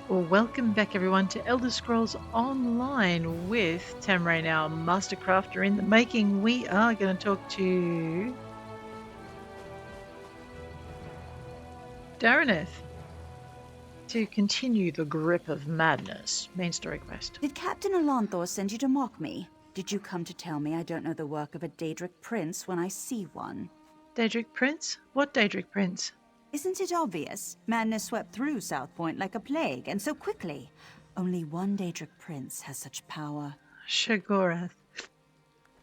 Well, welcome back everyone to Elder Scrolls Online with Tamrain, our master crafter in the making. We are going to talk to Daraneth to continue the grip of madness. Main story quest. Did Captain Alonthor send you to mock me? Did you come to tell me I don't know the work of a Daedric prince when I see one? Daedric Prince? What Daedric Prince? Isn't it obvious? Madness swept through Southpoint like a plague, and so quickly. Only one Daedric prince has such power. Shagorath.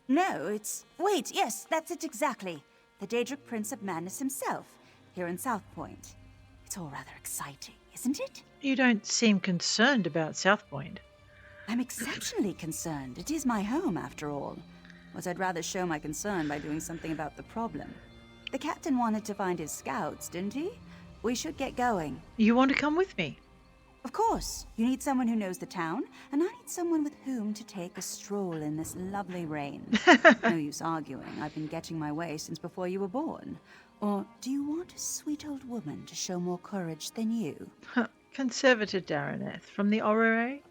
No, it's... Wait, yes, that's it exactly. The Daedric Prince of Madness himself, here in Southpoint. It's all rather exciting, isn't it? You don't seem concerned about Southpoint. I'm exceptionally concerned. It is my home, after all. Was I'd rather show my concern by doing something about the problem. The captain wanted to find his scouts, didn't he? We should get going. You want to come with me? Of course. You need someone who knows the town, and I need someone with whom to take a stroll in this lovely rain. No use arguing. I've been getting my way since before you were born. Or do you want a sweet old woman to show more courage than you? Conservator Daraneth from the Orrery?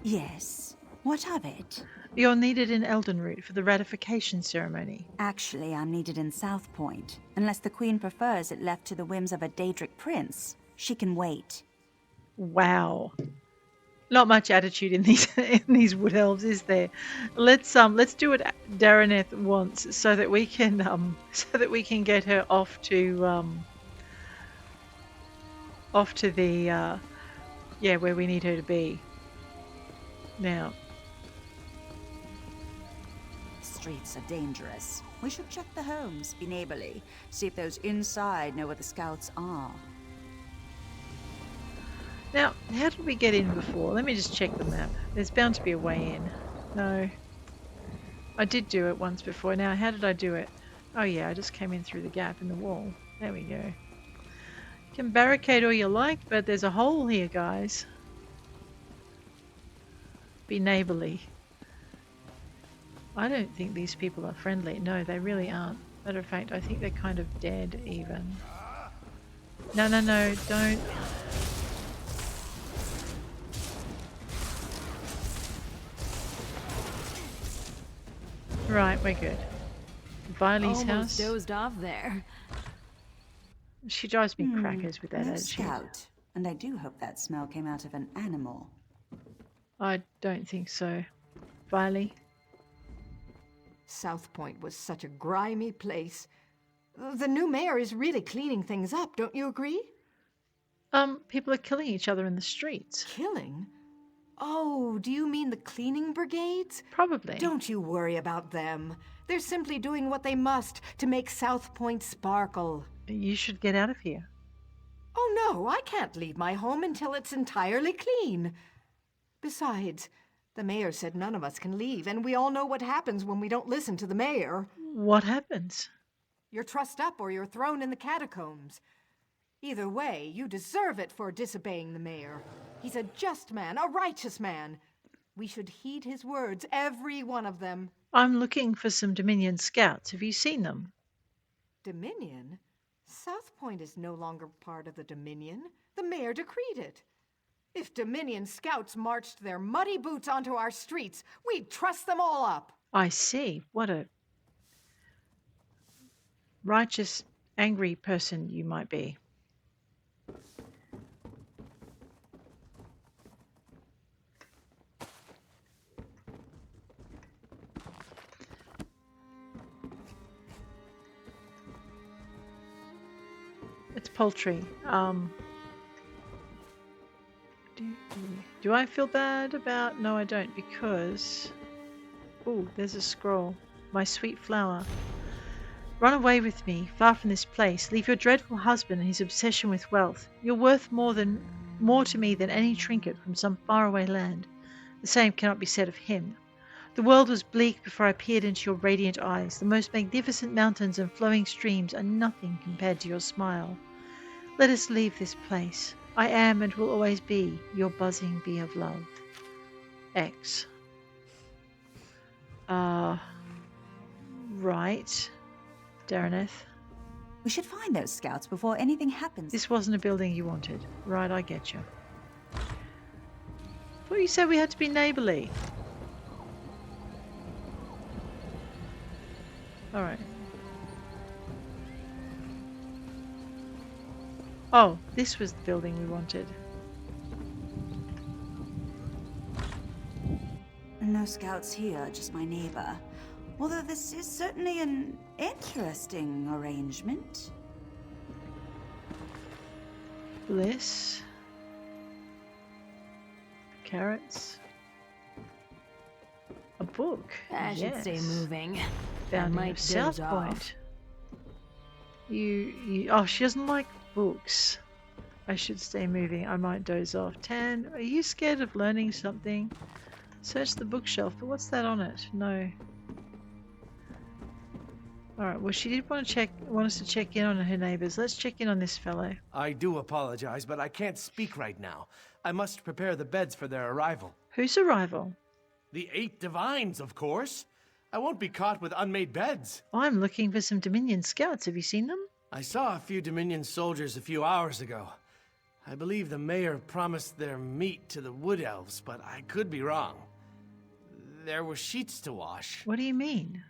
Yes. What of it? You're needed in Eldenroot for the ratification ceremony. Actually, I'm needed in Southpoint. Unless the Queen prefers it left to the whims of a Daedric prince. She can wait. Wow. Not much attitude in these wood elves, is there? Let's do what Daraneth wants so that we can get her off to the where we need her to be. Now. Streets are dangerous. We should check the homes, be neighborly, see if those inside know where the scouts are. Now, how did we get in before? Let me just check the map. There's bound to be a way in. No. I did do it once before. Now, how did I do it? Oh yeah, I just came in through the gap in the wall. There we go. You can barricade all you like, but there's a hole here, guys. Be neighborly. I don't think these people are friendly. No, they really aren't. Matter of fact, I think they're kind of dead even. No, don't. Right, we're good. Viley's house. Almost dozed off there. She drives me crackers with that No attitude. scout, and I do hope that smell came out of an animal. I don't think so. Viley? Southpoint was such a grimy place. The new mayor is really cleaning things up, don't you agree? People are killing each other in the streets. Killing? Oh, do you mean the cleaning brigades? Probably. Don't you worry about them. They're simply doing what they must to make Southpoint sparkle. You should get out of here. Oh no, I can't leave my home until it's entirely clean. Besides, the mayor said none of us can leave, and we all know what happens when we don't listen to the mayor. What happens? You're trussed up or you're thrown in the catacombs. Either way, you deserve it for disobeying the mayor. He's a just man, a righteous man. We should heed his words, every one of them. I'm looking for some Dominion scouts. Have you seen them? Dominion? Southpoint is no longer part of the Dominion. The mayor decreed it. If Dominion scouts marched their muddy boots onto our streets, we'd truss them all up. I see. What a righteous, angry person you might be. It's poultry. Do I feel bad about... No, I don't, because... Oh, there's a scroll. My sweet flower. Run away with me, far from this place. Leave your dreadful husband and his obsession with wealth. You're worth more to me than any trinket from some faraway land. The same cannot be said of him. The world was bleak before I peered into your radiant eyes. The most magnificent mountains and flowing streams are nothing compared to your smile. Let us leave this place. I am and will always be your buzzing bee of love. X. Right. Daraneth. We should find those scouts before anything happens. This wasn't a building you wanted. Right, I get you. thought you said we had to be neighbourly. Alright. Oh, this was the building we wanted. No scouts here, just my neighbor. Although this is certainly an interesting arrangement. Bliss. Carrots. A book. I should stay Yes. moving. Founding might of doze off. Southpoint. Oh, she doesn't like books. I should stay moving. I might doze off. 10. Are you scared of learning something? Search the bookshelf, but what's that on it? No. Alright, well she did want us to check in on her neighbours. Let's check in on this fellow. I do apologize, but I can't speak right now. I must prepare the beds for their arrival. Whose arrival? The 8 divines, of course. I won't be caught with unmade beds. I'm looking for some Dominion scouts. Have you seen them? I saw a few Dominion soldiers a few hours ago. I believe the mayor promised their meat to the wood elves, but I could be wrong. There were sheets to wash. What do you mean?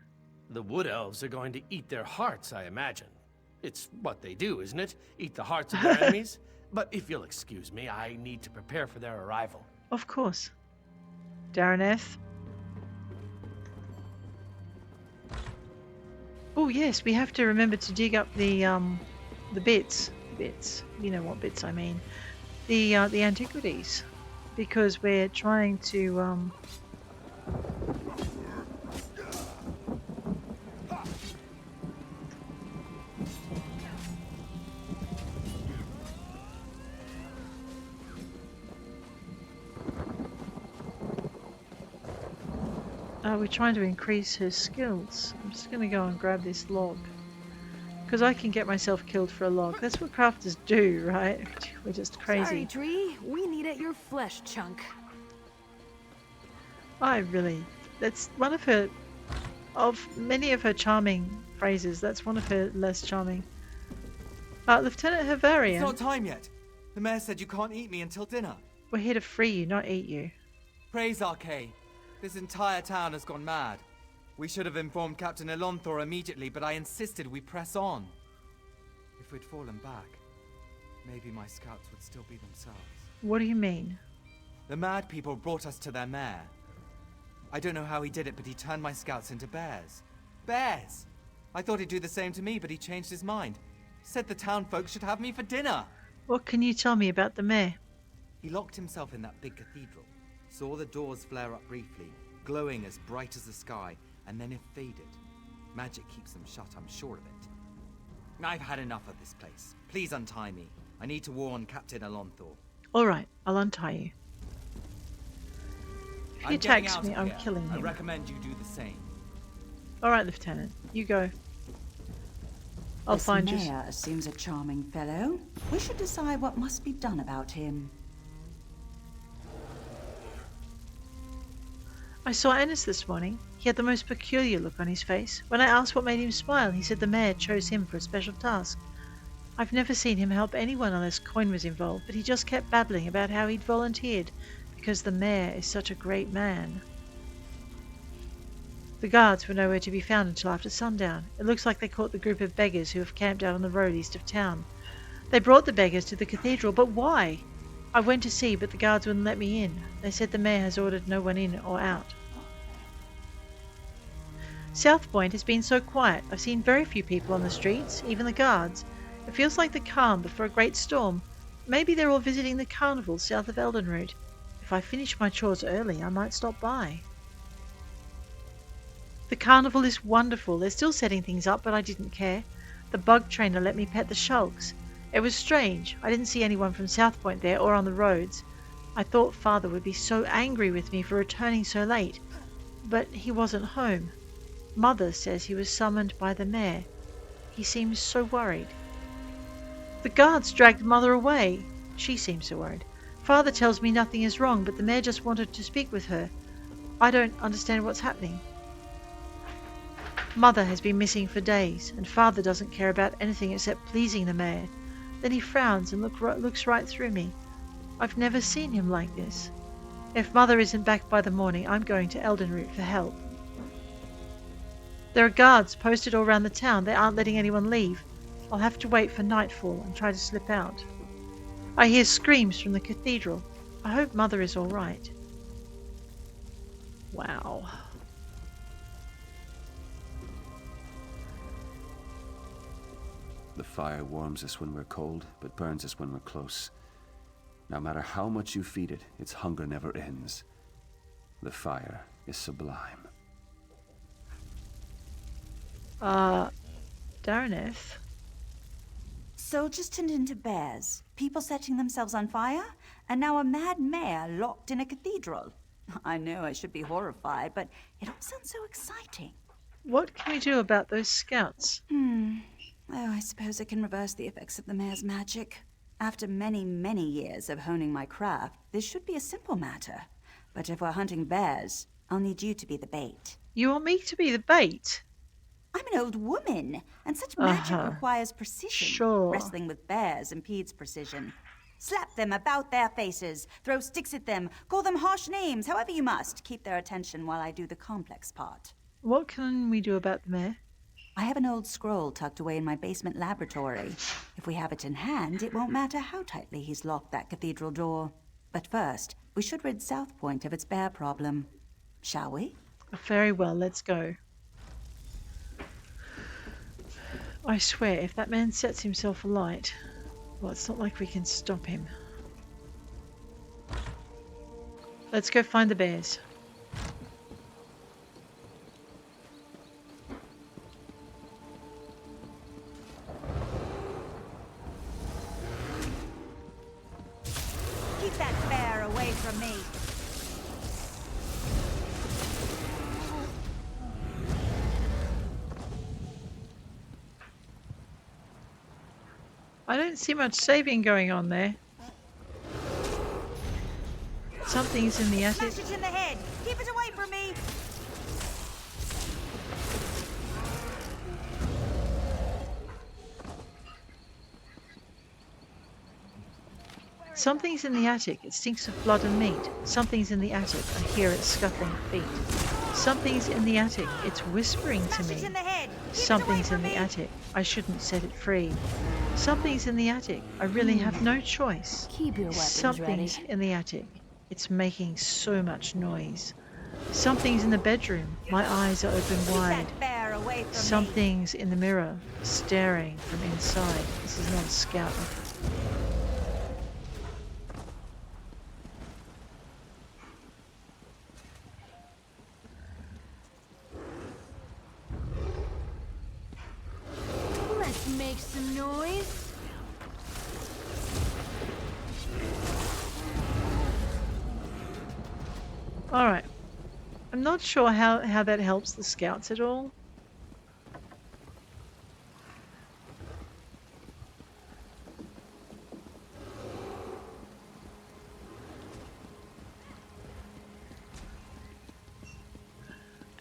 The wood elves are going to eat their hearts, I imagine. It's what they do, isn't it? Eat the hearts of their enemies? But if you'll excuse me, I need to prepare for their arrival. Of course. Darreneth. Oh yes, we have to remember to dig up the bits. You know what bits I mean. The antiquities, because we're trying to we're trying to increase her skills. I'm just going to go and grab this log. Because I can get myself killed for a log. That's what crafters do, right? We're just crazy. Sorry, Tree. We need at your flesh chunk. That's one of her, of many of her charming phrases, that's one of her less charming. Lieutenant Havarian. It's not time yet. The mayor said you can't eat me until dinner. We're here to free you, not eat you. Praise Arcane. This entire town has gone mad. We should have informed Captain Elonthor immediately, but I insisted we press on. If we'd fallen back, maybe my scouts would still be themselves. What do you mean? The mad people brought us to their mayor. I don't know how he did it, but he turned my scouts into bears. Bears! I thought he'd do the same to me, but he changed his mind. Said the town folks should have me for dinner. What can you tell me about the mayor? He locked himself in that big cathedral, saw the doors flare up briefly, glowing as bright as the sky, and then it faded. Magic keeps them shut, I'm sure of it. I've had enough of this place. Please untie me. I need to warn Captain Elonthor. Alright, I'll untie you. If he I'm getting attacks out me, of I'm here. killing I him. recommend you do the same. Alright, Lieutenant, you go. I'll This find you. mayor seems a charming fellow. We should decide what must be done about him. I saw Ennis this morning. He had the most peculiar look on his face. When I asked what made him smile, he said the mayor chose him for a special task. I've never seen him help anyone unless coin was involved, but he just kept babbling about how he'd volunteered because the mayor is such a great man. The guards were nowhere to be found until after sundown. It looks like they caught the group of beggars who have camped out on the road east of town. They brought the beggars to the cathedral, but why? I went to see, but the guards wouldn't let me in. They said the mayor has ordered no one in or out. Southpoint has been so quiet. I've seen very few people on the streets, even the guards. It feels like the calm before a great storm. Maybe they're all visiting the carnival south of Eldenroot. If I finish my chores early, I might stop by. The carnival is wonderful. They're still setting things up, but I didn't care. The bug trainer let me pet the shulks. It was strange. I didn't see anyone from Southpoint there or on the roads. I thought Father would be so angry with me for returning so late, but he wasn't home. Mother says he was summoned by the mayor. He seems so worried. The guards dragged Mother away. She seems so worried. Father tells me nothing is wrong, but the mayor just wanted to speak with her. I don't understand what's happening. Mother has been missing for days, and Father doesn't care about anything except pleasing the mayor. Then he frowns and looks right through me. I've never seen him like this. If Mother isn't back by the morning, I'm going to Eldenroot for help. There are guards posted all around the town. They aren't letting anyone leave. I'll have to wait for nightfall and try to slip out. I hear screams from the cathedral. I hope Mother is all right. Wow. The fire warms us when we're cold, but burns us when we're close. No matter how much you feed it, its hunger never ends. The fire is sublime. Dareneth? Soldiers turned into bears, people setting themselves on fire, and now a mad mayor locked in a cathedral. I know I should be horrified, but it all sounds so exciting. What can we do about those scouts? Oh, I suppose I can reverse the effects of the mayor's magic. After many, many years of honing my craft, this should be a simple matter. But if we're hunting bears, I'll need you to be the bait. You want me to be the bait? I'm an old woman, and such magic requires precision. Sure. Wrestling with bears impedes precision. Slap them about their faces, throw sticks at them, call them harsh names, however you must. Keep their attention while I do the complex part. What can we do about the mayor? I have an old scroll tucked away in my basement laboratory. If we have it in hand, it won't matter how tightly he's locked that cathedral door. But first, we should rid Southpoint of its bear problem. Shall we? Very well, let's go. I swear, if that man sets himself alight, well, it's not like we can stop him. Let's go find the bears. Keep that bear away from me. I don't see much saving going on there. Something's in the attic. Smash it in the head. Keep it away from me. Something's in the attic. It stinks of blood and meat. Something's in the attic. I hear its scuffling feet. Something's in the attic. It's whispering to Smash it me. in the head. Keep Something's it away in from the me. attic. I shouldn't set it free. Something's in the attic. I really have no choice. Keep your weapons Something's ready. in the attic. It's making so much noise. Something's in the bedroom. My eyes are open Keep wide. that bear away from me. Something's in the mirror, staring from inside. This is not a scout. Let's make some noise. Alright. I'm not sure how that helps the scouts at all.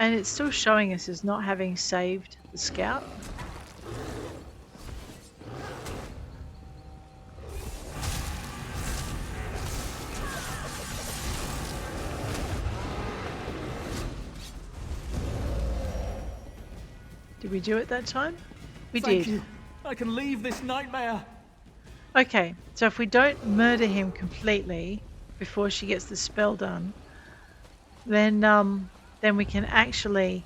And it's still showing us as not having saved the scout. Did we do it that time? We Thank did. you. I can leave this nightmare. Okay, so if we don't murder him completely before she gets the spell done, then we can actually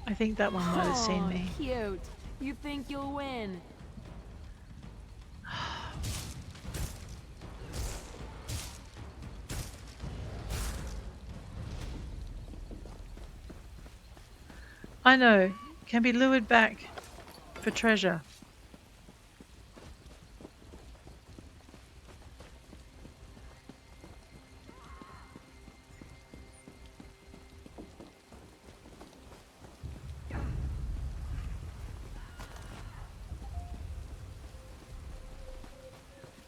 I think that one might have seen Aw, me. Cute. You think you'll win? I know, can be lured back for treasure.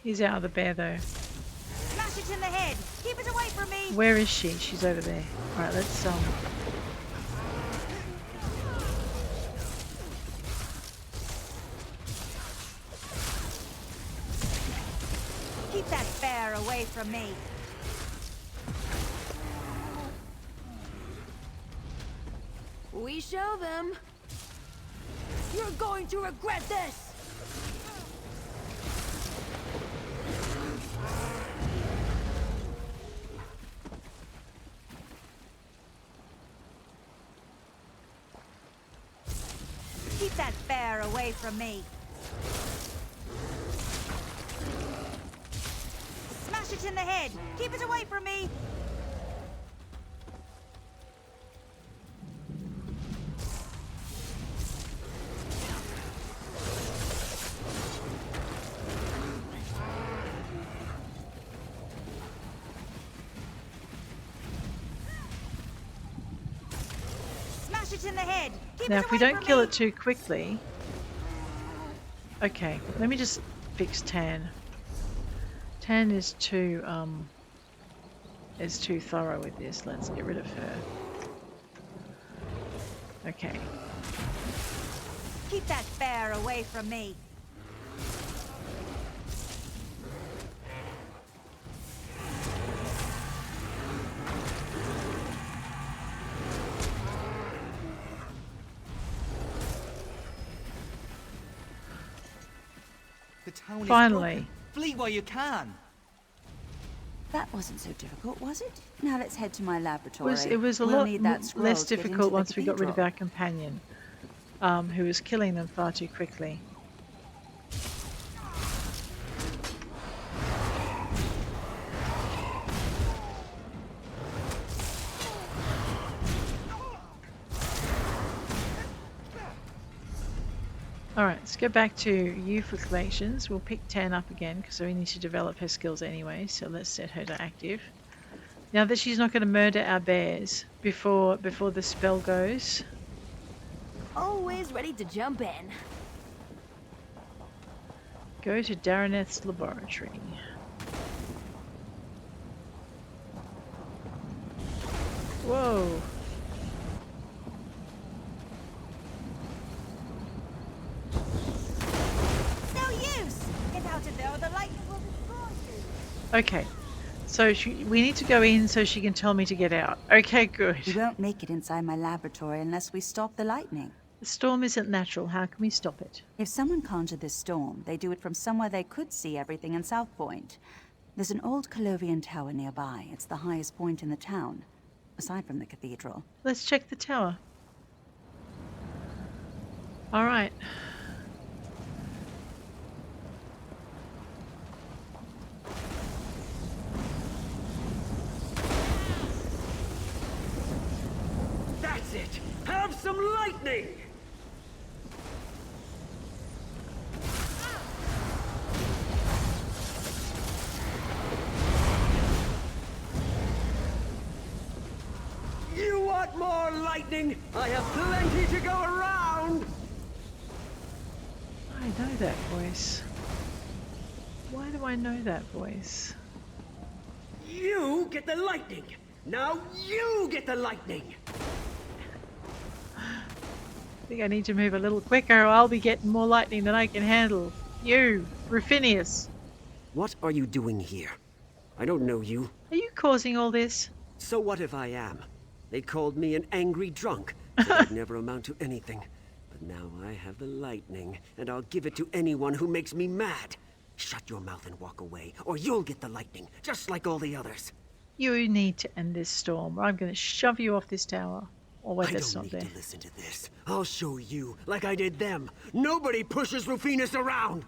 He's out of the bear though. Smash it in the head. Keep it away from me. Where is she? She's over there. Alright, let's away from me. We show them. You're going to regret this! Keep that bear away from me. Smash it in the head. Keep it away from me. Smash it in the head. Keep Now, it if we away don't from kill me. it too quickly... Okay, let me just fix Tan. Tan is too thorough with this. Let's get rid of her. Okay. Keep that bear away from me. The town Finally. is broken. Flee while you can. That wasn't so difficult, was it? Now let's head to my laboratory. It was a We'll lot need that scroll less to get into difficult the once we got rid of cathedral. our companion, who was killing them far too quickly. Alright, let's go back to you for collections. We'll pick Tan up again because we need to develop her skills anyway, so let's set her to active. Now that she's not going to murder our bears before the spell goes. Always ready to jump in. Go to Darreneth's laboratory. Whoa. No use! Get out of there or the lightning will destroy you. Okay. So we need to go in so she can tell me to get out. Okay, good. We won't make it inside my laboratory unless we stop the lightning. The storm isn't natural. How can we stop it? If someone conjured this storm, they do it from somewhere they could see everything in Southpoint. There's an old Colovian tower nearby. It's the highest point in the town, aside from the cathedral. Let's check the tower. All right. That's it! Have some lightning! You want more lightning? I have plenty to go around! I know that voice. Why do I know that voice? You get the lightning! Now you get the lightning! I think I need to move a little quicker or I'll be getting more lightning than I can handle. You, Rufinius. What are you doing here? I don't know you. Are you causing all this? So what if I am? They called me an angry drunk, said I'd never amount to anything. But now I have the lightning, and I'll give it to anyone who makes me mad. Shut your mouth and walk away, or you'll get the lightning, just like all the others. You need to end this storm or I'm going to shove you off this tower. Oh wait, I that's don't not need there. to listen to this. I'll show you, like I did them. Nobody pushes Rufinus around!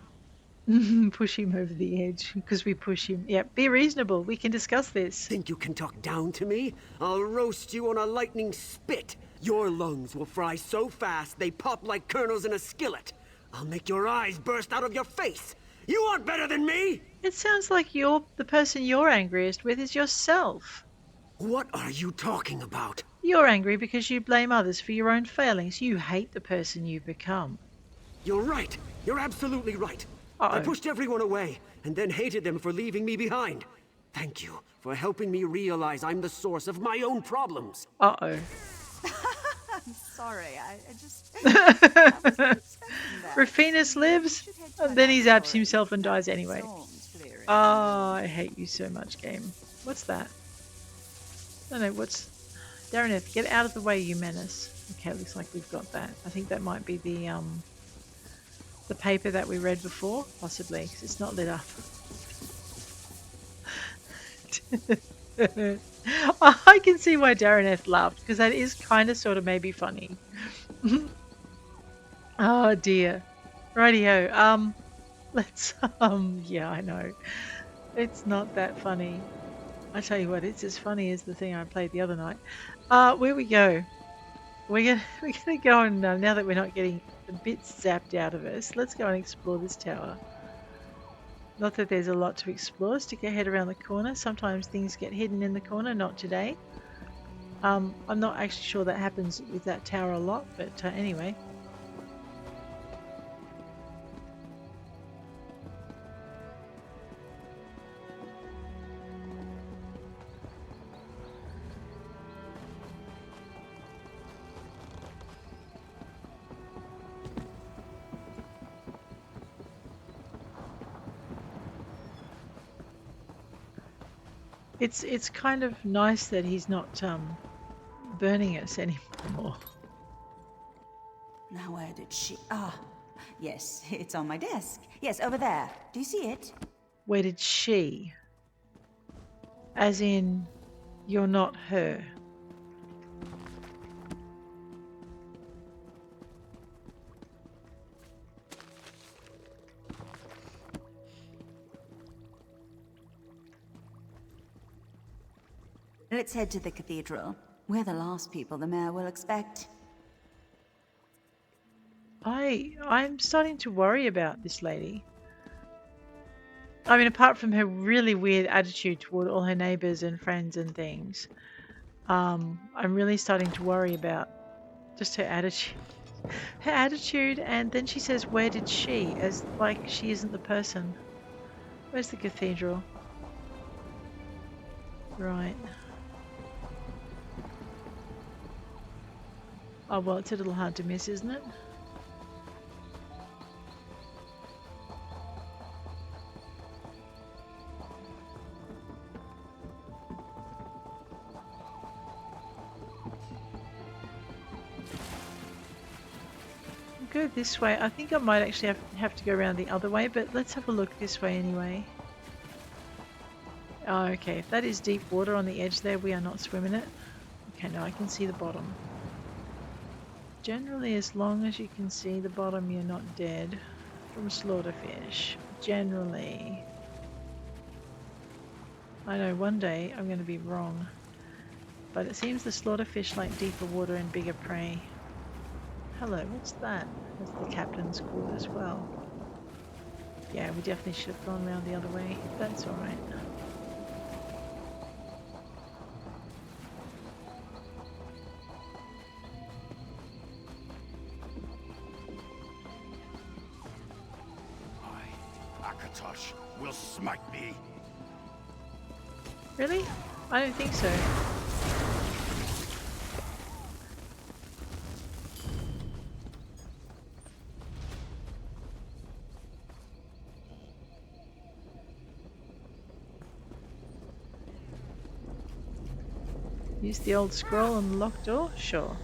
Push him over the edge because we push him. Yeah, be reasonable. We can discuss this. Think you can talk down to me? I'll roast you on a lightning spit. Your lungs will fry so fast they pop like kernels in a skillet. I'll make your eyes burst out of your face. You aren't better than me! It sounds like the person you're angriest with is yourself. What are you talking about? You're angry because you blame others for your own failings. You hate the person you've become. You're right. You're absolutely right. I pushed everyone away, and then hated them for leaving me behind. Thank you for helping me realize I'm the source of my own problems. Uh-oh. I'm sorry, I just... Rufinus lives, and then he zaps himself and dies anyway. Storms clearing. Oh, I hate you so much, game. What's that? No, what's... Darreneth, get out of the way, you menace. Okay, looks like we've got that. I think that might be the paper that we read before, possibly, because it's not lit up. I can see why Darreneth laughed, because that is kind of sort of maybe funny. Oh dear. Rightio. Let's yeah, I know. It's not that funny. I tell you what, it's as funny as the thing I played the other night. Where we go? We're gonna go and now that we're not getting the bits zapped out of us, let's go and explore this tower. Not that there's a lot to explore. Stick your head around the corner. Sometimes things get hidden in the corner. Not today. I'm not actually sure that happens with that tower a lot, but anyway. It's kind of nice that he's not burning us anymore. Now where did she... Ah, yes, it's on my desk. Yes, over there. Do you see it? Where did she? As in, you're not her. Let's head to the cathedral. We're the last people the mayor will expect. I'm starting to worry about this lady. I mean, apart from her really weird attitude toward all her neighbors and friends and things, I'm really starting to worry about just her attitude. Her attitude, and then she says, "Where did she?" As like she isn't the person. Where's the cathedral? Right. Oh, well, it's a little hard to miss, isn't it? Go this way. I think I might actually have to go around the other way, but let's have a look this way anyway. Oh, okay. If that is deep water on the edge there, we are not swimming it. Okay, now I can see the bottom. Generally, as long as you can see the bottom, you're not dead from slaughterfish. Generally. I know one day I'm going to be wrong. But it seems the slaughterfish like deeper water and bigger prey. Hello, what's that? That's the captain's quarters as well. Yeah, we definitely should have gone around the other way. That's alright. Will smite me. Really? I don't think so. Use the old scroll on the locked door? Sure.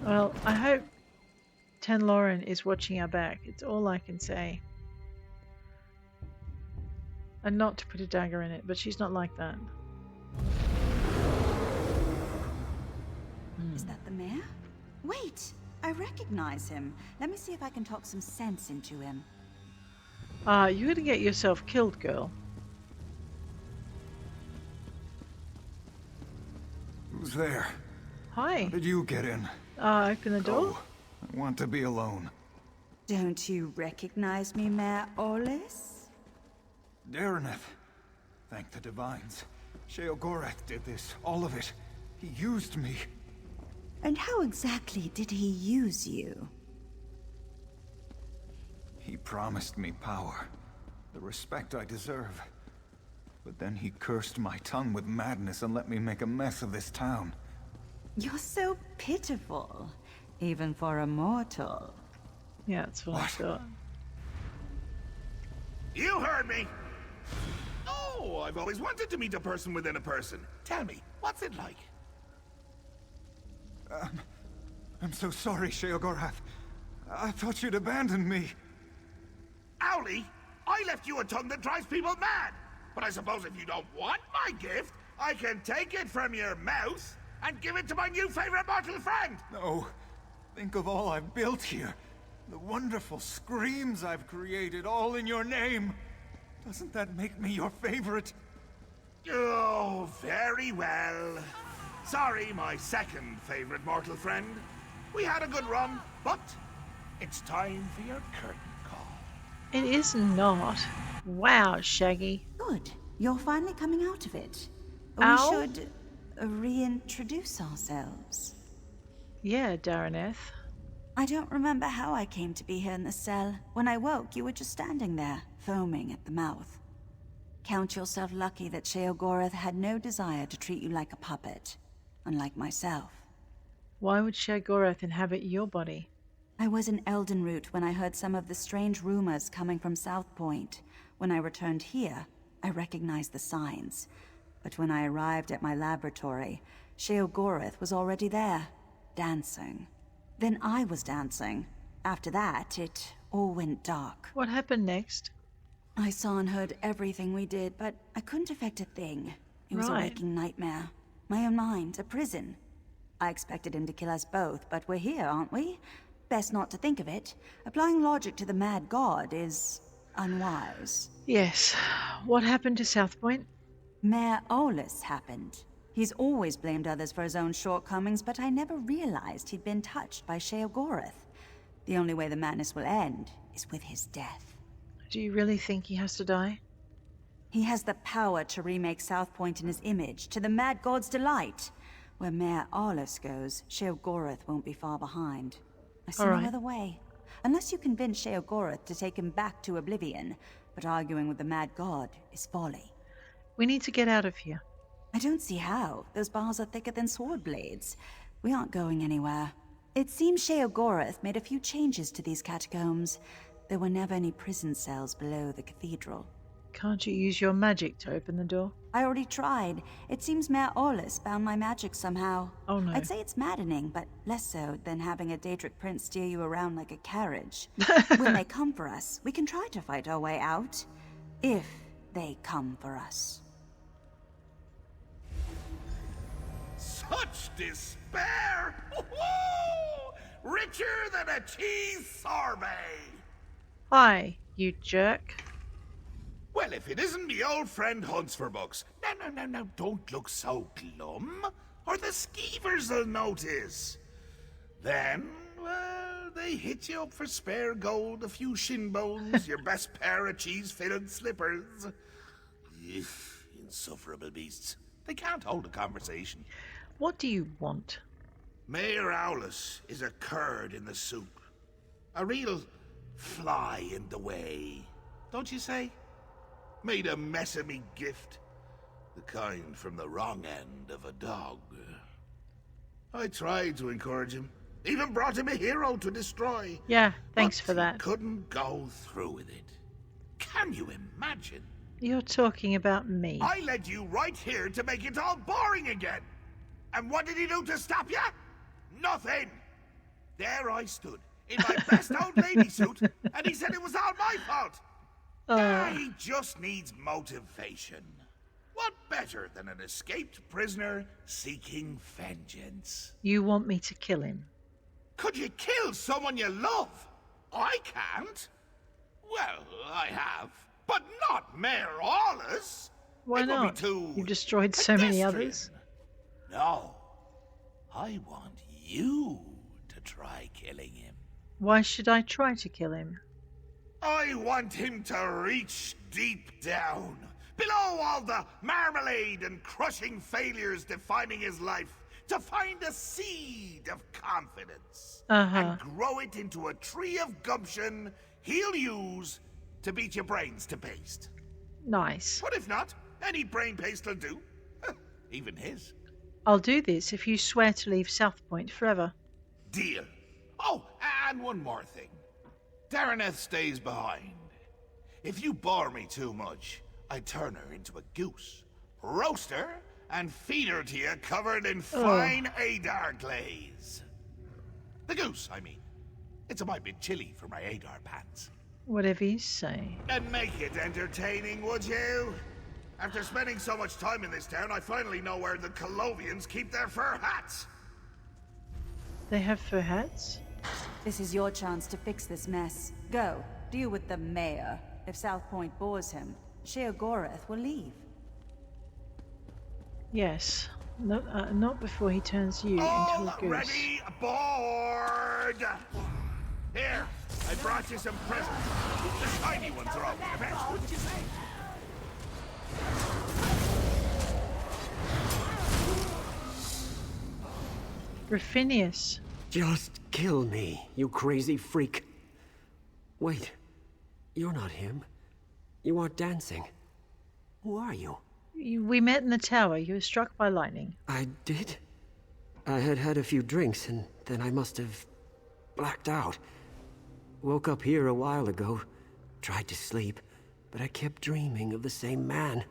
Well, I hope Tamrain is watching our back. It's all I can say. And not to put a dagger in it, but she's not like that. Is that the mayor? Wait, I recognize him. Let me see if I can talk some sense into him. You're gonna get yourself killed, girl. Who's there? Hi. How did you get in? Open the door. Go. I want to be alone. Don't you recognize me, Mayor Olis? Darreneth. Thank the divines. Sheogorath did this. All of it. He used me. And how exactly did he use you? He promised me power. The respect I deserve. But then he cursed my tongue with madness and let me make a mess of this town. You're so pitiful. Even for a mortal. Yeah, that's what I thought. You heard me! Oh, I've always wanted to meet a person within a person. Tell me, what's it like? I'm so sorry, Sheogorath. I thought you'd abandoned me. Owlie, I left you a tongue that drives people mad. But I suppose if you don't want my gift, I can take it from your mouth and give it to my new favorite mortal friend. No. Think of all I've built here. The wonderful screams I've created, all in your name. Doesn't that make me your favorite? Oh, very well. Sorry, my second favorite mortal friend. We had a good run, but it's time for your curtain call. It is not. Wow, Shaggy. Good. You're finally coming out of it. Ow. We should reintroduce ourselves. Yeah, Darreneth. I don't remember how I came to be here in the cell. When I woke, you were just standing there, foaming at the mouth. Count yourself lucky that Sheogorath had no desire to treat you like a puppet, unlike myself. Why would Sheogorath inhabit your body? I was in Eldenroot when I heard some of the strange rumors coming from Southpoint. When I returned here, I recognized the signs. But when I arrived at my laboratory, Sheogorath was already there, dancing. Then I was dancing. After that, it all went dark. What happened next? I saw and heard everything we did, but I couldn't affect a thing. It was a waking nightmare. My own mind, a prison. I expected him to kill us both, but we're here, aren't we? Best not to think of it. Applying logic to the mad god is unwise. Yes. What happened to Southpoint? Mayor Olus happened. He's always blamed others for his own shortcomings, but I never realized he'd been touched by Sheogorath. The only way the madness will end is with his death. Do you really think he has to die? He has the power to remake Southpoint in his image, to the mad god's delight. Where Mayor Olus goes, Sheogorath won't be far behind. I see no other way. Unless you convince Sheogorath to take him back to oblivion, but arguing with the mad god is folly. We need to get out of here. I don't see how. Those bars are thicker than sword blades. We aren't going anywhere. It seems Sheogorath made a few changes to these catacombs. There were never any prison cells below the cathedral. Can't you use your magic to open the door? I already tried. It seems Mayor Olus bound my magic somehow. Oh no. I'd say it's maddening, but less so than having a Daedric prince steer you around like a carriage. When they come for us, we can try to fight our way out. If they come for us. Such despair! Richer than a cheese sorbet! Hi, you jerk. Well, if it isn't me old friend Hunts for Books. No, don't look so glum, or the skeevers'll notice. Then, well, they hit you up for spare gold, a few shin bones, your best pair of cheese-fitted slippers. Insufferable beasts. They can't hold a conversation. What do you want? Mayor Owlus is a curd in the soup. A real fly in the way, don't you say? Made a mess of me gift. The kind from the wrong end of a dog. I tried to encourage him. Even brought him a hero to destroy. Yeah, thanks but for that. He couldn't go through with it. Can you imagine? You're talking about me. I led you right here to make it all boring again. And what did he do to stop you? Nothing. There I stood, in my best old lady suit, and he said it was all my fault. He just needs motivation. What better than an escaped prisoner seeking vengeance? You want me to kill him? Could you kill someone you love? I can't. Well, I have. But not Mayor Olus. Why It would be not? too You've destroyed so many pedestrian. others. No. I want you to try killing him. Why should I try to kill him? I want him to reach deep down, below all the marmalade and crushing failures defining his life, to find a seed of confidence and grow it into a tree of gumption he'll use to beat your brains to paste. Nice. But if not, any brain paste will do. Even his. I'll do this if you swear to leave Southpoint forever. Deal. Oh, and one more thing. Dareneth stays behind. If you bore me too much, I turn her into a goose, roast her, and feed her to you covered in fine Adar glaze. The goose, I mean. It's a mite bit chilly for my Adar pants. Whatever you say. And make it entertaining, would you? After spending so much time in this town, I finally know where the Colovians keep their fur hats. They have fur hats? This is your chance to fix this mess. Go, deal with the mayor. If Southpoint bores him, Sheogorath will leave. Yes. Not before he turns you into a goose. Already aboard! Here, I brought you some presents. The shiny ones are always the best, wouldn't you say? Ruffinius. Just kill me, you crazy freak. Wait, you're not him. You aren't dancing. Who are you? We met in the tower. You were struck by lightning. I did? I had had a few drinks, and then I must have blacked out. Woke up here a while ago. Tried to sleep, but I kept dreaming of the same man.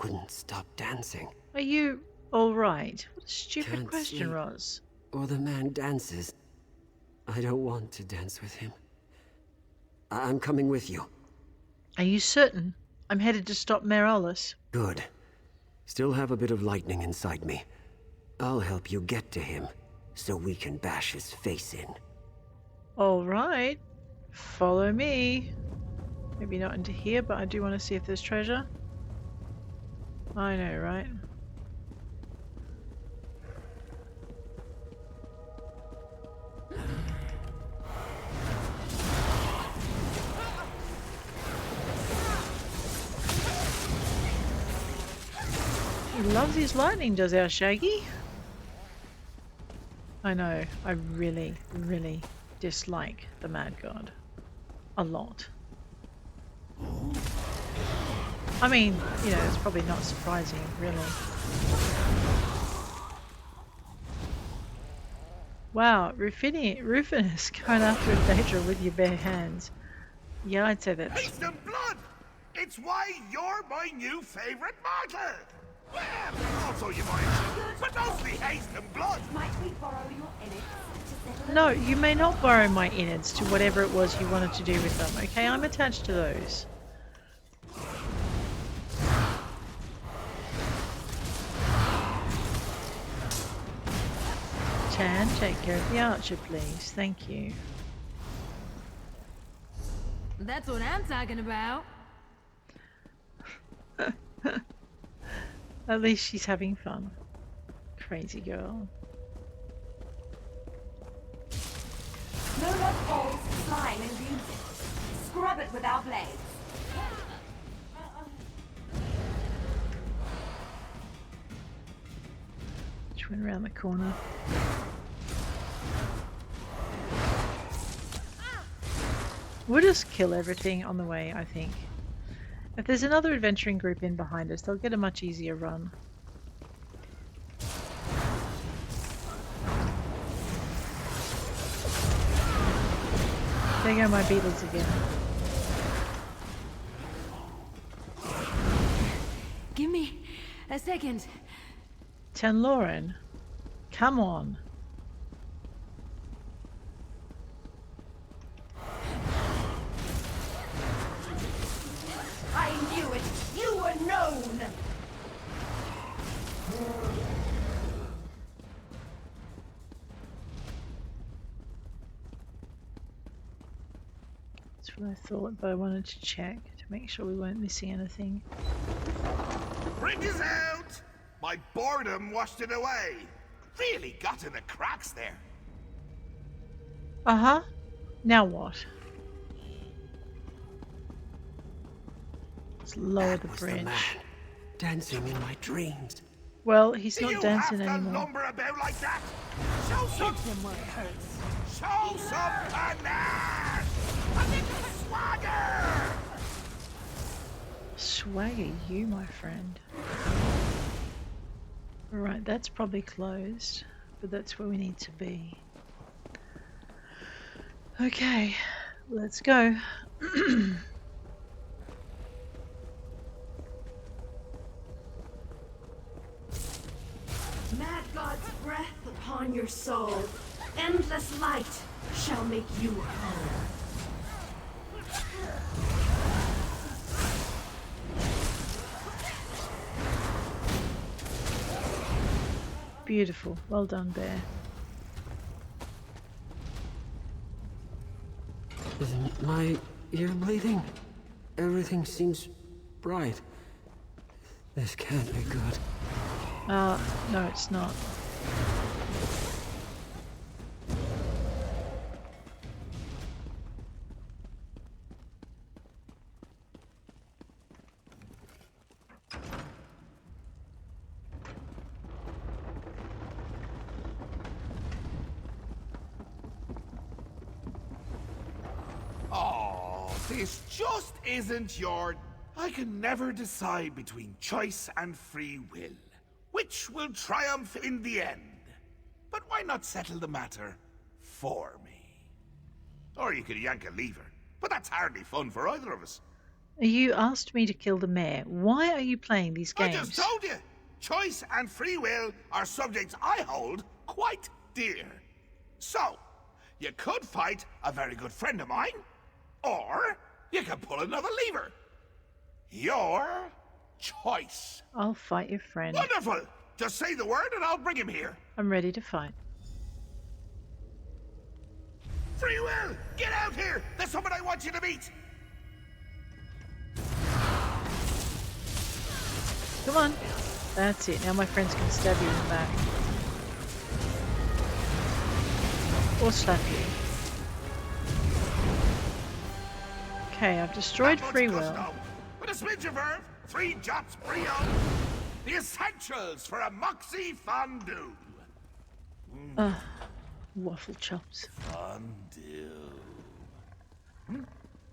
Wouldn't stop dancing. Are you alright? What a stupid Can't question, sleep. Roz. Or the man dances. I don't want to dance with him. I'm coming with you. Are you certain? I'm headed to stop Merolus. Good. Still have a bit of lightning inside me. I'll help you get to him, so we can bash his face in. Alright. Follow me. Maybe not into here, but I do want to see if there's treasure. I know, right? He loves his lightning, does our Shaggy? I know, I really, really dislike the Mad God. A lot. I mean, you know, it's probably not surprising, really. Wow, Rufinus going after a Daedra with your bare hands. Yeah, I'd say that's... Haste and blood! It's why you're my new favorite mortal! Well, also you might, but mostly haste and blood! Might we borrow your innards? No, you may not borrow my innards to whatever it was you wanted to do with them, okay? I'm attached to those. Tan, take care of the archer, please. Thank you. That's what I'm talking about. At least she's having fun. Crazy girl. No more holes, slime, and music. Scrub it with our blades. She went around the corner. We'll just kill everything on the way, I think. If there's another adventuring group in behind us, they'll get a much easier run. There go my beetles again. Give me a second. Tenloren, come on. I knew it! You were known! That's what I thought, but I wanted to check to make sure we weren't missing anything. Bring us out! My boredom washed it away. Really got in the cracks there. Uh-huh. Now what? Let's lower the Was bridge. the man dancing in my dreams. Well, he's Do not you dancing have to anymore. lumber about like that? Show some... Show some panache! A little swagger! Swagger you, my friend. Alright, that's probably closed, but that's where we need to be. Okay, let's go. Mad God's breath upon your soul. Endless light shall make you whole. Beautiful. Well done, Bear. Isn't my ear bleeding? Everything seems bright. This can't be good. No, it's not. Oh, this just isn't your... I can never decide between choice and free will. Which will triumph in the end? But why not settle the matter for me? Or you could yank a lever, but that's hardly fun for either of us. You asked me to kill the mayor. Why are you playing these games? I just told you! Choice and free will are subjects I hold quite dear. So, you could fight a very good friend of mine, or you can pull another lever. Your choice. I'll fight your friend. Wonderful! Just say the word and I'll bring him here. I'm ready to fight. Free will! Get out here! There's someone I want you to meet! Come on. That's it. Now my friends can stab you in the back. Or slap you. Okay, I've destroyed free will. With a smidge of verve, 3 jots brio, the essentials for a moxie fondue. Waffle chops. Fondue.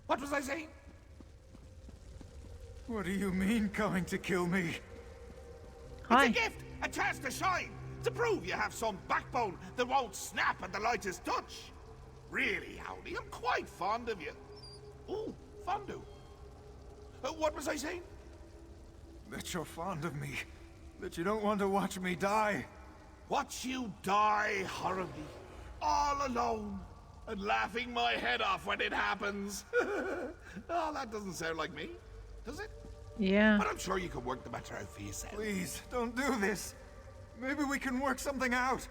What was I saying? What do you mean, coming to kill me? Hi. It's a gift, a chance to shine, to prove you have some backbone that won't snap at the lightest touch. Really, Howdy, I'm quite fond of you. Ooh, fondue. What was I saying? That you're fond of me. That you don't want to watch me die. Watch you die horribly, all alone, and laughing my head off when it happens. Oh, that doesn't sound like me, does it? Yeah. But I'm sure you can work the matter out for yourself. Please, don't do this. Maybe we can work something out.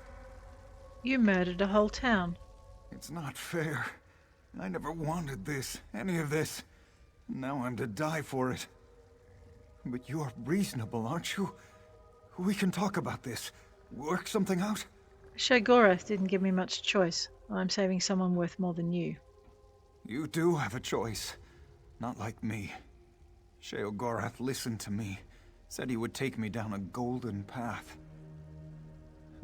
You murdered a whole town. It's not fair. I never wanted this, any of this. Now I'm to die for it. But you're reasonable, aren't you? We can talk about this. Work something out. Sheogorath didn't give me much choice. I'm saving someone worth more than you. You do have a choice. Not like me. Sheogorath listened to me. Said he would take me down a golden path.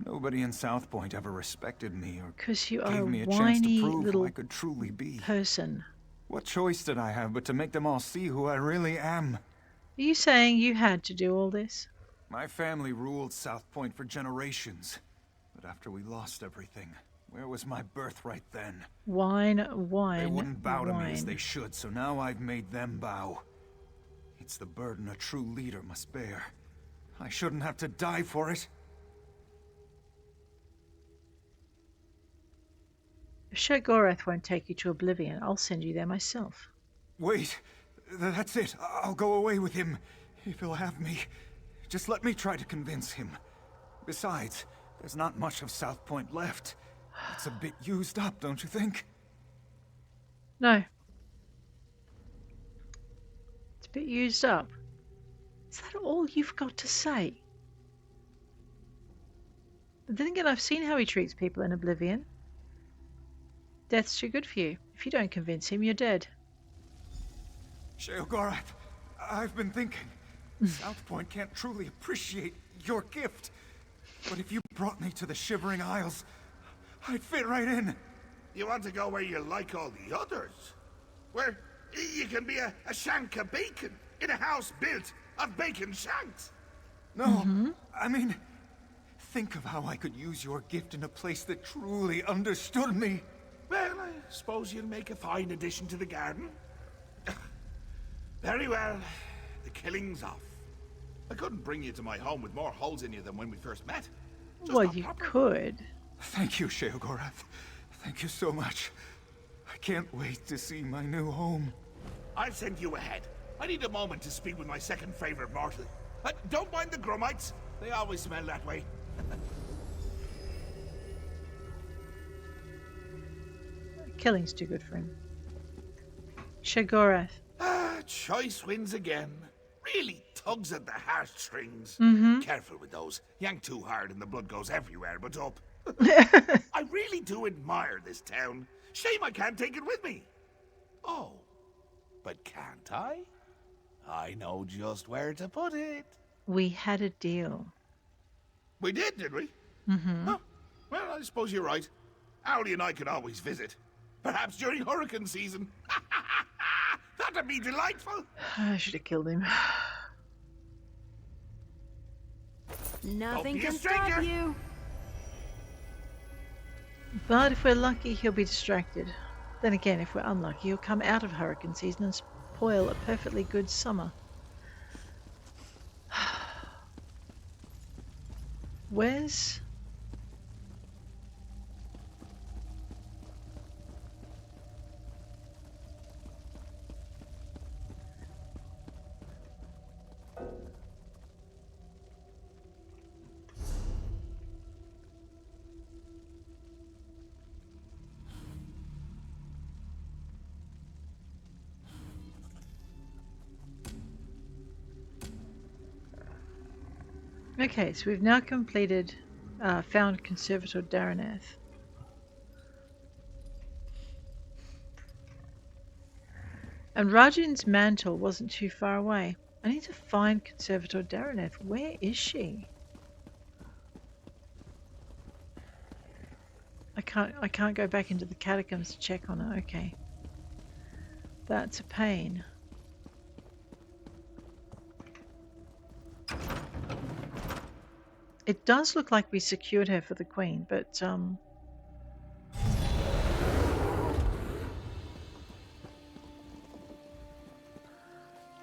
Nobody in Southpoint ever respected me or you gave are me a a chance to whiny prove who little I could truly be. person. What choice did I have but to make them all see who I really am? Are you saying you had to do all this? My family ruled Southpoint for generations. But after we lost everything, where was my birthright then? Wine. They wouldn't bow to me as they should, so now I've made them bow. It's the burden a true leader must bear. I shouldn't have to die for it. If Sheogorath won't take you to Oblivion, I'll send you there myself. Wait, that's it. I'll go away with him, if he'll have me. Just let me try to convince him. Besides, there's not much of Southpoint left. It's a bit used up, don't you think? No. It's a bit used up. Is that all you've got to say? But then again, I've seen how he treats people in Oblivion. Death's too good for you. If you don't convince him, you're dead. Sheogorath, I've been thinking. Southpoint can't truly appreciate your gift. But if you brought me to the Shivering Isles, I'd fit right in. You want to go where you like all the others? Where you can be a shank of bacon in a house built of bacon shanks? No, I mean, think of how I could use your gift in a place that truly understood me. Well, I suppose you'll make a fine addition to the garden. Very well. The killing's off. I couldn't bring you to my home with more holes in you than when we first met. Just Well, not you proper. could. Thank you, Sheogorath. Thank you so much. I can't wait to see my new home. I'll send you ahead. I need a moment to speak with my second favorite mortal. Don't mind the grummites. They always smell that way. Killing's too good for him. Sheogorath. Choice wins again. Really tugs at the heartstrings. Careful with those. Yank too hard and the blood goes everywhere but up. I really do admire this town. Shame I can't take it with me. Oh, but can't I? I know just where to put it. We had a deal. We did we? Huh. Well, I suppose you're right. Owlie and I can always visit. Perhaps during hurricane season. That'd be delightful. I should have killed him. Nothing be a can stranger. stop you. But if we're lucky, he'll be distracted. Then again, if we're unlucky, he'll come out of hurricane season and spoil a perfectly good summer. Where's... Okay, so we've now completed, found Conservator Daranath. And Rajin's mantle wasn't too far away. I need to find Conservator Daranath. Where is she? I can't go back into the catacombs to check on her. Okay. That's a pain. It does look like we secured her for the Queen, but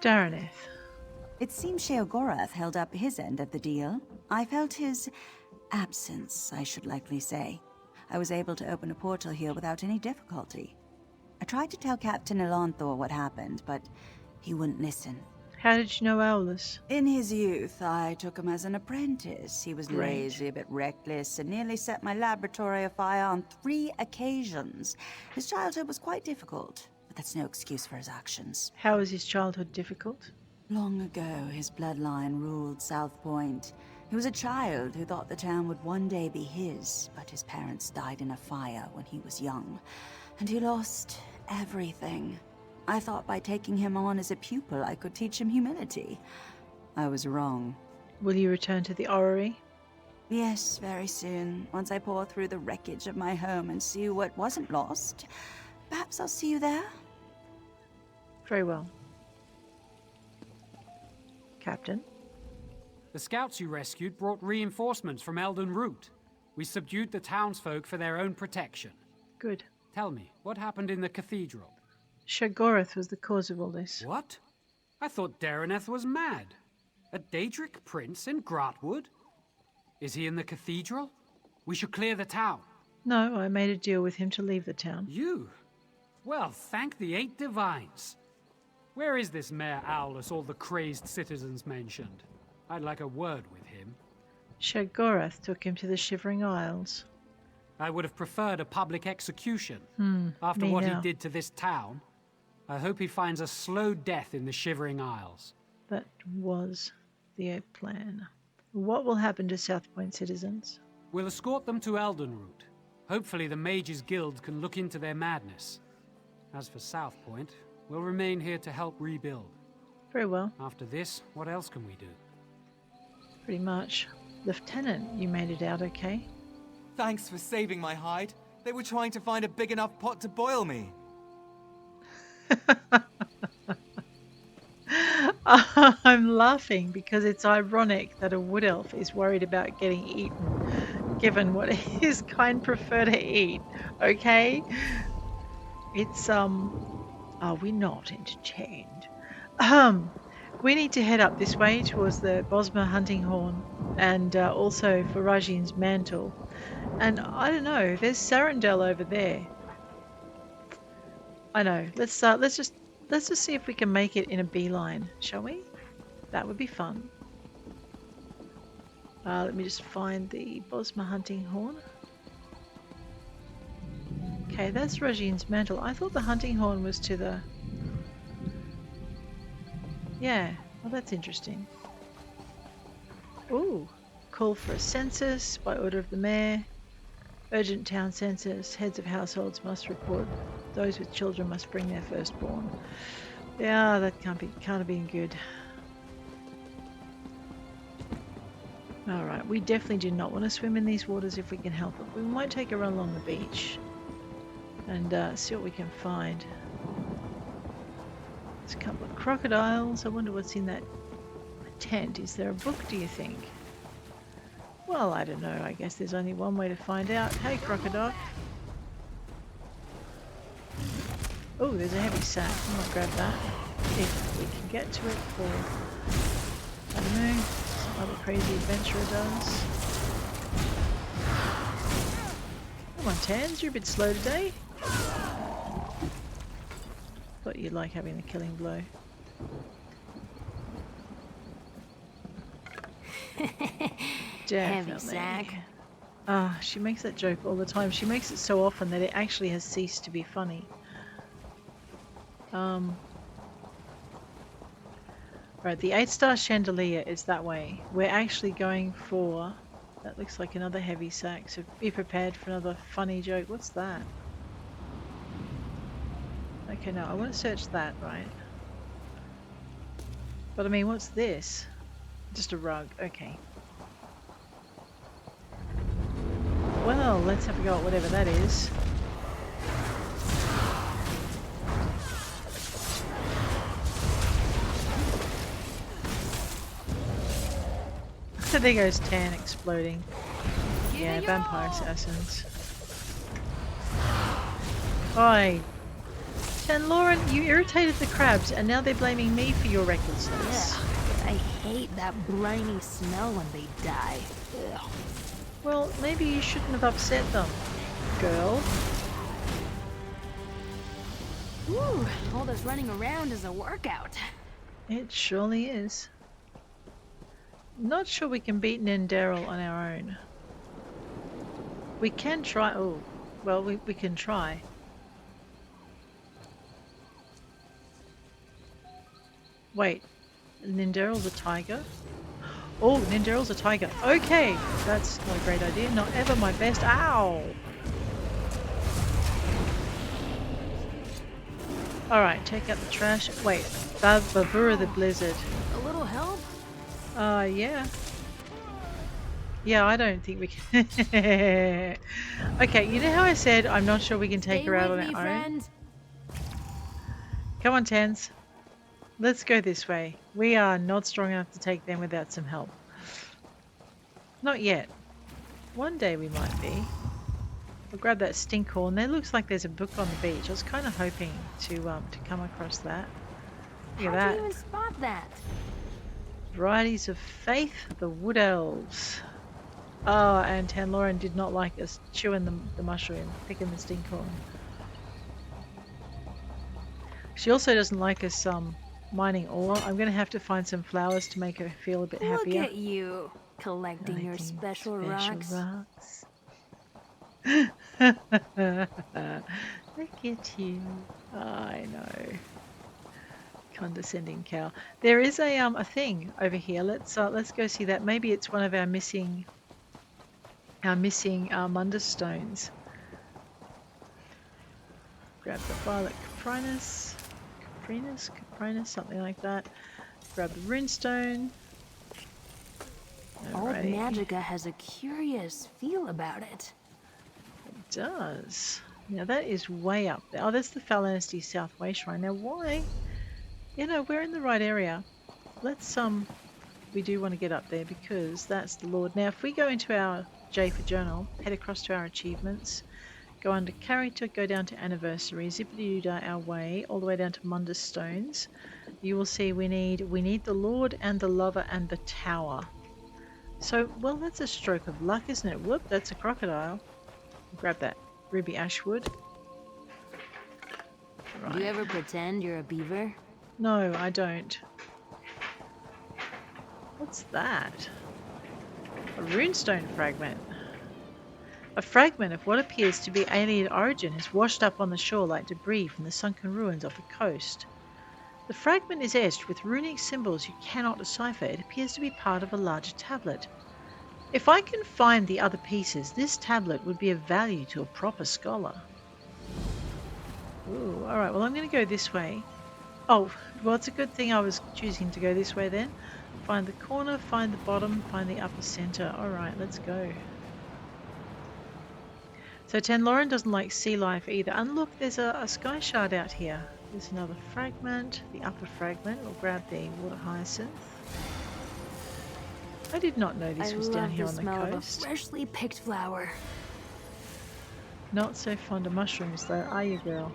Daranath. It seems Sheogorath held up his end of the deal. I felt his absence, I should likely say. I was able to open a portal here without any difficulty. I tried to tell Captain Elanthor what happened, but he wouldn't listen. How did you know Owlus? In his youth, I took him as an apprentice. He was Great. lazy, a bit reckless, and nearly set my laboratory afire on 3 occasions. His childhood was quite difficult, but that's no excuse for his actions. How was his childhood difficult? Long ago, his bloodline ruled Southpoint. He was a child who thought the town would one day be his, but his parents died in a fire when he was young, and he lost everything. I thought by taking him on as a pupil, I could teach him humility. I was wrong. Will you return to the orrery? Yes, very soon. Once I pour through the wreckage of my home and see what wasn't lost, perhaps I'll see you there? Very well. Captain? The scouts you rescued brought reinforcements from Elden Root. We subdued the townsfolk for their own protection. Good. Tell me, what happened in the cathedral? Sheogorath was the cause of all this. What? I thought Daranath was mad. A Daedric prince in Grahtwood? Is he in the cathedral? We should clear the town. No, I made a deal with him to leave the town. You? Well, thank the 8 divines. Where is this Mayor Owlus all the crazed citizens mentioned? I'd like a word with him. Sheogorath took him to the Shivering Isles. I would have preferred a public execution. After me what now. he did to this town, I hope he finds a slow death in the Shivering Isles. That was the plan. What will happen to Southpoint citizens? We'll escort them to Eldenroot. Hopefully the Mages Guild can look into their madness. As for Southpoint, we'll remain here to help rebuild. Very well. After this, what else can we do? Pretty much. Lieutenant, you made it out okay? Thanks for saving my hide. They were trying to find a big enough pot to boil me. I'm laughing because it's ironic that a wood elf is worried about getting eaten given what his kind prefer to eat. Okay? It's are we not entertained? We need to head up this way towards the Bosma hunting horn and also for Rajin's mantle. And I don't know, there's Sarandel over there. I know. Let's just see if we can make it in a beeline, shall we? That would be fun. Let me just find the Bosma hunting horn. Okay, that's Rajin's mantle. I thought the hunting horn was to the... Yeah, well that's interesting. Ooh, call for a census by order of the mayor. Urgent town census. Heads of households must report. Those with children must bring their firstborn. Yeah, that can't have been good. Alright, we definitely do not want to swim in these waters if we can help it. We might take a run along the beach and see what we can find. There's a couple of crocodiles. I wonder what's in that tent. Is there a book, do you think? Well, I don't know. I guess there's only one way to find out. Hey, crocodile. Oh, there's a heavy sack. I might grab that if we can get to it for, I don't know, some other crazy adventurer does. Come on, Tans, you're a bit slow today. Thought you'd like having the killing blow. Heavy sack. Ah, she makes that joke all the time. She makes it so often that it actually has ceased to be funny. Right, the 8-star chandelier is that way. We're actually going for... That looks like another heavy sack, so be prepared for another funny joke. What's that? Okay, no, I want to search that, right? But I mean, what's this? Just a rug, okay. Well, let's have a go at whatever that is. There goes Tan exploding. Yeah, vampire assassins. Oi! Lauren, you irritated the crabs and now they're blaming me for your recklessness. Yeah, I hate that briny smell when they die. Ugh. Well, maybe you shouldn't have upset them, girl. Ooh, all this running around is a workout. It surely is. Not sure we can beat Nenderil on our own. We can try. Oh, well, we can try. Wait, Nenderil's a tiger? Oh, Nenderil's a tiger. Okay, that's not a great idea. Not ever my best. Ow! Alright, take out the trash. Wait, Bavura the Blizzard. A little help? Yeah. Yeah, I don't think we can. Okay, you know how I said I'm not sure we can take her out on our own? Come on, Tans. Let's go this way. We are not strong enough to take them without some help. Not yet. One day we might be. I'll grab that stinkhorn. There looks like there's a book on the beach. I was kind of hoping to come across that. Look at that. How do you even spot that? Varieties of Faith, the Wood Elves. Oh, and Tanloran did not like us chewing the mushroom, picking the stinkhorn. She also doesn't like us mining ore. I'm going to have to find some flowers to make her feel a bit happier. Look at you, collecting your special rocks. Look at you. Oh, I know. Condescending cow. There is a thing over here. Let's go see that. Maybe it's one of our missing Mundus stones. Grab the violet Caprinus, something like that. Grab the runestone. Old Magica has a curious feel about it. It does. Now that is way up there. Oh, that's the Falanesti South Way Shrine. Now why? You know, we're in the right area. Let's we do want to get up there because that's the Lord. Now if we go into our J for journal. Head across to our achievements. Go under character, go down to anniversary, zippity-doo-dah our way, all the way down to Mundus Stones. You will see we need the Lord and the Lover and the Tower. So, well, that's a stroke of luck, isn't it? Whoop, that's a crocodile. Grab that ruby ashwood. Right. Do you ever pretend you're a beaver? No, I don't. What's that? A runestone fragment. A fragment of what appears to be alien origin is washed up on the shore like debris from the sunken ruins off the coast. The fragment is etched with runic symbols you cannot decipher. It appears to be part of a larger tablet. If I can find the other pieces, this tablet would be of value to a proper scholar. Ooh, alright, well I'm going to go this way. Oh, well it's a good thing I was choosing to go this way then. Find the corner, find the bottom, find the upper centre. Alright, let's go. So Tenloran doesn't like sea life either. And look, there's a Skyshard out here. There's another fragment, the upper fragment. We'll grab the water hyacinth. I did not know this was down here on the coast. I love the smell of a freshly picked flower. Not so fond of mushrooms though, are you, girl?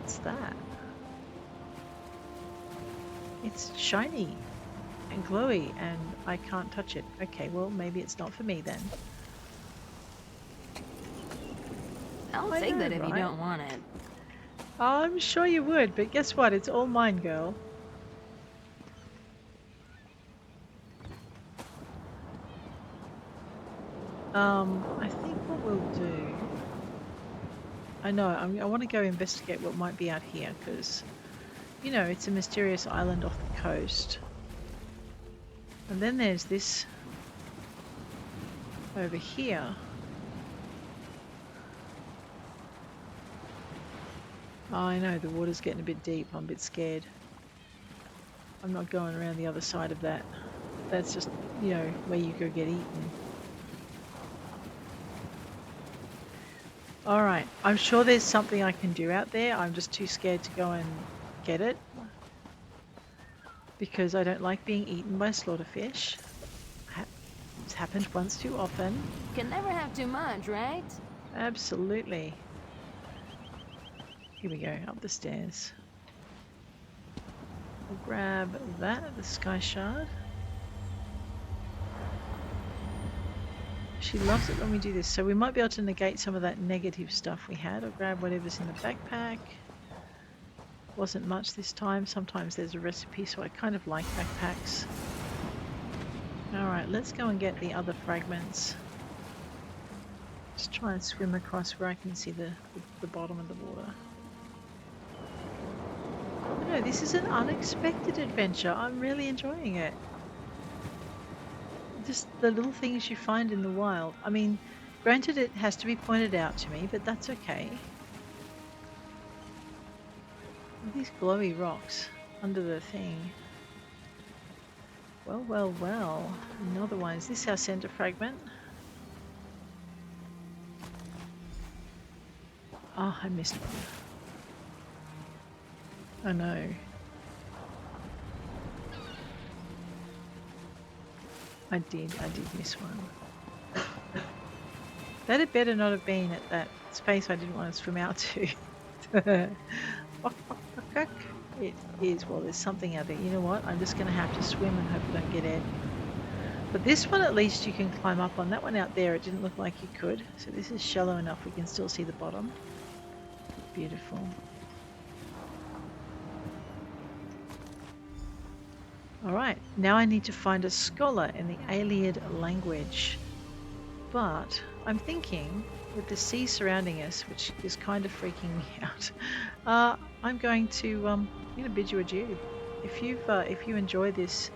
What's that? It's shiny and glowy and I can't touch it. Okay, well maybe it's not for me then. I'll take that if you don't want it. Oh, I'm sure you would, but guess what? It's all mine, girl. I think what we'll do... I know, I want to go investigate what might be out here, because, you know, it's a mysterious island off the coast. And then there's this over here. Oh, I know, the water's getting a bit deep. I'm a bit scared. I'm not going around the other side of that. That's just, you know, where you go get eaten. Alright, I'm sure there's something I can do out there. I'm just too scared to go and get it. Because I don't like being eaten by slaughterfish. It's happened once too often. Can never have too much, right? Absolutely. Here we go, up the stairs. We'll grab that, the Skyshard. She loves it when we do this, so we might be able to negate some of that negative stuff we had. I'll grab whatever's in the backpack. Wasn't much this time. Sometimes there's a recipe, so I kind of like backpacks. Alright, let's go and get the other fragments. Just try and swim across where I can see the bottom of the water. No, this is an unexpected adventure. I'm really enjoying it. Just the little things you find in the wild. I mean, granted it has to be pointed out to me, but that's okay. These glowy rocks under the thing. Well, well, well. Another one. Is this our center fragment? Oh, I missed one. I know. I did miss one. That had better not have been at that space I didn't want to swim out to. It is, well, there's something out there. You know what? I'm just going to have to swim and hope I don't get in. But this one at least you can climb up on. That one out there, it didn't look like you could. So this is shallow enough we can still see the bottom. Beautiful. Alright, now I need to find a scholar in the Ayleid language. But I'm thinking, with the sea surrounding us, which is kind of freaking me out, I'm going to bid you adieu. If you enjoyed this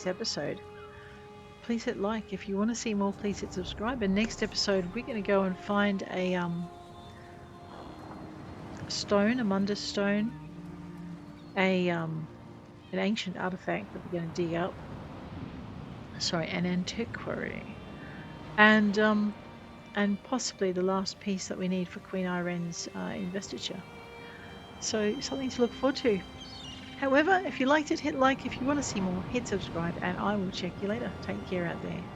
episode, please hit like. If you want to see more, please hit subscribe. And next episode, we're going to go and find a stone, a Mundus stone, an ancient artifact that we're going to dig up. Sorry, an antiquary, and possibly the last piece that we need for Queen Ayrenn's investiture. So something to look forward to. However, if you liked it, hit like. If you want to see more, hit subscribe, and I will check you later. Take care out there.